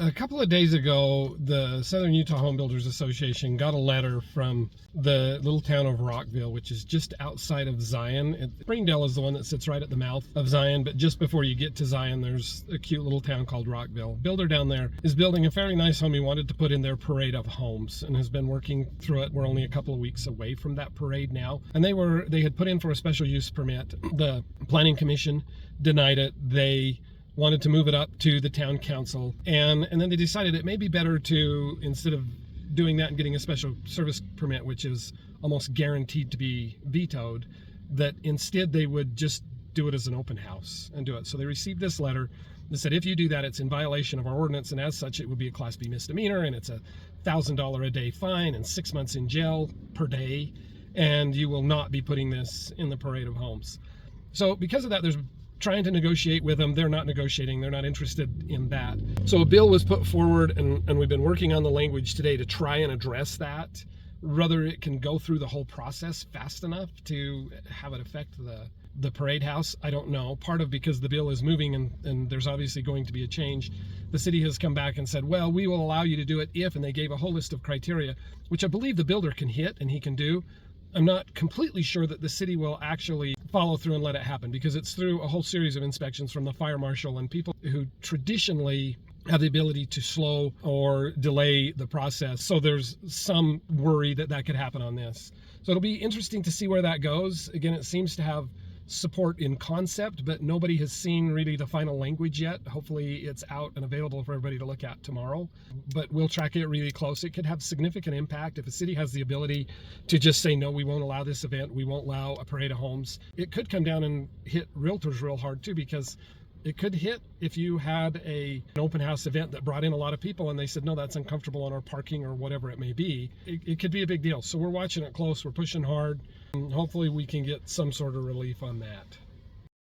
A couple of days ago, the Southern Utah Home Builders Association got a letter from the little town of Rockville, which is just outside of Zion. Springdale is the one that sits right at the mouth of Zion, but just before you get to Zion, there's a cute little town called Rockville. Builder down there is building a fairly nice home he wanted to put in their parade of homes and has been working through it. We're only a couple of weeks away from that parade now. And they had put in for a special use permit. The Planning Commission denied it. They wanted to move it up to the town council, and then they decided it may be better to, instead of doing that and getting a special service permit, which is almost guaranteed to be vetoed, that instead they would just do it as an open house and do it. So they received this letter that said, if you do that, it's in violation of our ordinance, and as such it would be a Class B misdemeanor, and it's a $1,000 a day fine and 6 months in jail per day, and you will not be putting this in the parade of homes. So because of that, there's trying to negotiate with them. They're not negotiating. They're not interested in that. So a bill was put forward, and we've been working on the language today to try and address that. Whether it can go through the whole process fast enough to have it affect the parade house, I don't know. Part of because the bill is moving and there's obviously going to be a change. The city has come back and said, well, we will allow you to do it if, and they gave a whole list of criteria, which I believe the builder can hit and he can do. I'm not completely sure that the city will actually follow through and let it happen, because it's through a whole series of inspections from the fire marshal and people who traditionally have the ability to slow or delay the process. So there's some worry that that could happen on this. So it'll be interesting to see where that goes. Again, it seems to have support in concept, but nobody has seen really the final language yet. Hopefully it's out and available for everybody to look at tomorrow, but we'll track it really close. It could have significant impact if a city has the ability to just say, no, we won't allow this event, we won't allow a parade of homes. It could come down and hit realtors real hard too, because it could hit if you had an open house event that brought in a lot of people and they said, no, that's uncomfortable on our parking or whatever it may be. It could be a big deal. So we're watching it close. We're pushing hard. And hopefully we can get some sort of relief on that.